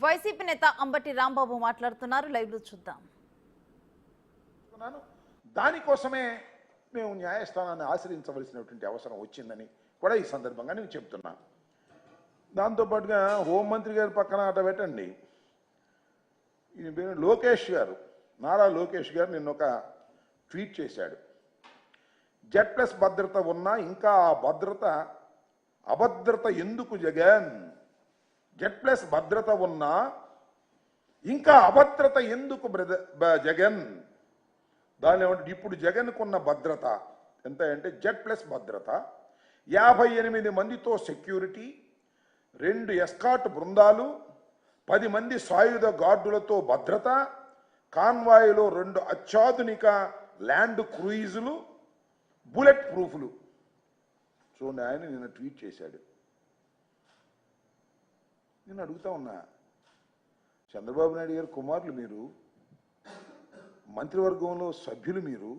YCP నేత అంబటి రాంబాబు మాట్లాడుతున్నారు. Live లో చూద్దాం. దానికోసమే మేము న్యాయస్థానాన్ని ఆశ్రయించవలసినటువంటి అవసరం వచ్చిందని కూడా ఈ సందర్భంగా నేను చెప్తున్నాను. దాంతోపాటుగా హోంమంత్రి గారి పక్కన అట పెట్టండి, లోకేష్ గారు, నారా లోకేష్ గారు నిన్న ఒక ట్వీట్ చేశాడు. Z+ భద్రత ఉన్నా ఇంకా ఆ అభద్రత ఎందుకు జగన్? Z+ భద్రత ఉన్నా ఇంకా అభద్రత ఎందుకు జగన్? దాని ఏమంటే ఇప్పుడు జగన్కున్న భద్రత ఎంత అంటే Z+ భద్రత 58 మందితో సెక్యూరిటీ, 2 ఎస్కాట్ బృందాలు, 10 మంది సాయుధ గార్డులతో భద్రత, కాన్వాయ్లో 2 అత్యాధునిక ల్యాండ్ క్రూయిజులు, బుల్లెట్ ప్రూఫ్లు. చూడండి, ఆయన నిన్న ట్వీట్ చేశాడు. నేను అడుగుతా ఉన్నా, చంద్రబాబు నాయుడు గారు కుమారులు మీరు, మంత్రివర్గంలో సభ్యులు మీరు,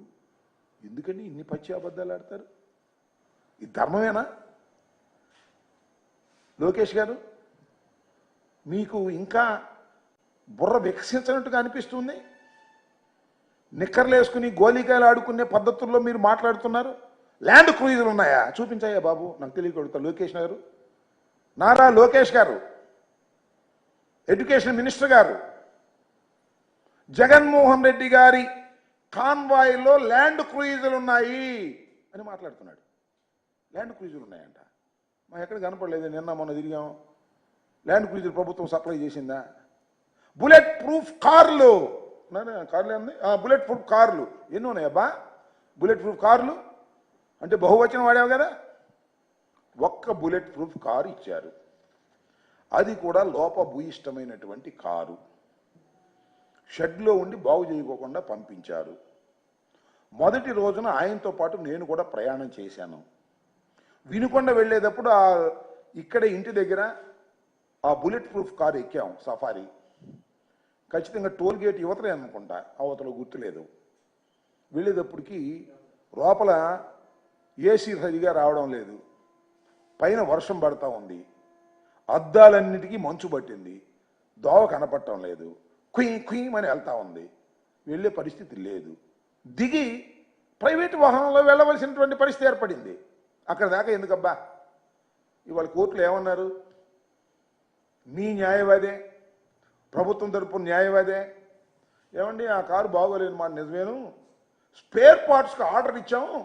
ఎందుకని ఇన్ని పచ్చి అబద్ధాలు ఆడతారు? ఇది ధర్మమేనా? లోకేష్ గారు, మీకు ఇంకా బుర్ర వికసించినట్టుగా అనిపిస్తుంది. నిక్కర్లు వేసుకుని గోలీకాయలు ఆడుకునే పద్ధతుల్లో మీరు మాట్లాడుతున్నారు. ల్యాండ్ క్రూయిజులు ఉన్నాయా? చూపించాయా బాబు, నాకు తెలియకూడదు. లోకేష్ గారు, నారా లోకేష్ గారు, ఎడ్యుకేషన్ మినిస్టర్ గారు, జగన్మోహన్ రెడ్డి గారి కాన్వాయ్లో ల్యాండ్ క్రూయిజులు ఉన్నాయి అని మాట్లాడుతున్నాడు. ల్యాండ్ క్రూయిజులు ఉన్నాయంట. మా ఎక్కడ కనపడలేదు. నిన్న మొన్న తిరిగాం. ల్యాండ్ క్రూయిజులు ప్రభుత్వం సప్లై చేసిందా? బుల్లెట్ ప్రూఫ్ కార్లు, కార్లు ఏంది? బుల్లెట్ ప్రూఫ్ కార్లు ఎన్ని ఉన్నాయబ్బా? బుల్లెట్ ప్రూఫ్ కార్లు అంటే బహువచనం వాడావు కదా. ఒక్క బుల్లెట్ ప్రూఫ్ కారు ఇచ్చారు, అది కూడా లోపభూయిష్టమైనటువంటి కారు. షెడ్లో ఉండి బాగు చేయకోకుండా పంపించారు. మొదటి రోజున ఆయనతో పాటు నేను కూడా ప్రయాణం చేశాను. వినుకొండ వెళ్ళేటప్పుడు ఇక్కడ ఇంటి దగ్గర ఆ బుల్లెట్ ప్రూఫ్ కారు ఎక్కాం, సఫారీ. ఖచ్చితంగా టోల్ గేట్ యువతలే అనుకుంటా, అవతల గుర్తులేదు. వెళ్ళేటప్పటికి లోపల ఏసీ సరిగా రావడం లేదు, పైన వర్షం పడతా ఉంది, అద్దాలన్నిటికీ మంచు పట్టింది, దోవ కనపడటం లేదు, కుయ్యమని వెళ్తా ఉంది. వెళ్ళే పరిస్థితి లేదు. దిగి ప్రైవేటు వాహనంలో వెళ్ళవలసినటువంటి పరిస్థితి ఏర్పడింది. అక్కడ దాకా ఎందుకబ్బా? ఇవాళ కోర్టులు ఏమన్నారు? మీ న్యాయవాదే, ప్రభుత్వం తరపున న్యాయవాదే, ఏమండి ఆ కారు బాగోలేదు మాట నిజమేను, స్పేర్ పార్ట్స్కి ఆర్డర్ ఇచ్చాము,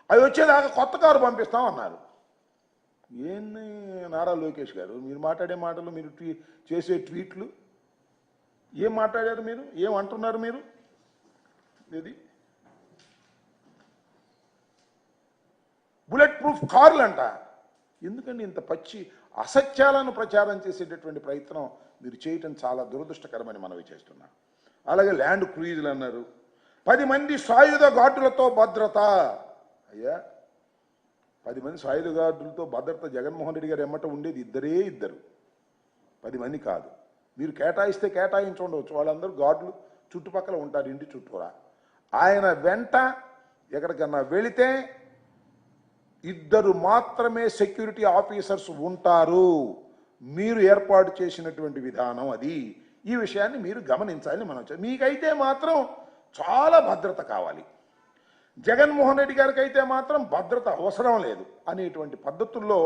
అవి వచ్చేదాకా కొత్త కారు పంపిస్తాం అన్నారు. ఏంది నారా లోకేష్ గారు, మీరు మాట్లాడే మాటలు, మీరు చేసే ట్వీట్లు, ఏం మాట్లాడారు మీరు? ఏం అంటున్నారు మీరు? ఇది బుల్లెట్ ప్రూఫ్ కార్లు అంట. ఎందుకండి ఇంత పచ్చి అసత్యాలను ప్రచారం చేసేటటువంటి ప్రయత్నం మీరు చేయటం చాలా దురదృష్టకరమని మనవి చేస్తున్నా. అలాగే ల్యాండ్ క్రూయిజులు అన్నారు. 10 మంది సాయుధ గార్డులతో భద్రత. అయ్యా, 10 మంది సాయుధ గార్డులతో భద్రత జగన్మోహన్ రెడ్డి గారు ఎమ్మట ఉండేది ఇద్దరు, 10 మంది కాదు. మీరు కేటాయిస్తే కేటాయించుండవచ్చు, వాళ్ళందరూ గార్డులు చుట్టుపక్కల ఉంటారు, ఇంటి చుట్టూరా. ఆయన వెంట ఎక్కడికన్నా వెళితే 2 మాత్రమే సెక్యూరిటీ ఆఫీసర్స్ ఉంటారు. మీరు ఏర్పాటు చేసినటువంటి విధానం అది. ఈ విషయాన్ని మీరు గమనించాలని మనం. మీకైతే మాత్రం చాలా భద్రత కావాలి, జగన్మోహన్ రెడ్డి గారికి అయితే మాత్రం భద్రత అవసరం లేదు అనేటువంటి పద్ధతుల్లో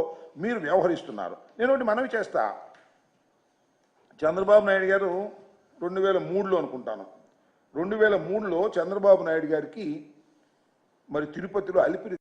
మీరు వ్యవహరిస్తున్నారు. నేను ఒకటి మనవి చేస్తా. చంద్రబాబు నాయుడు గారు 2003లో అనుకుంటాను, 2003లో చంద్రబాబు నాయుడు గారికి మరి తిరుపతిలో అలిపిరి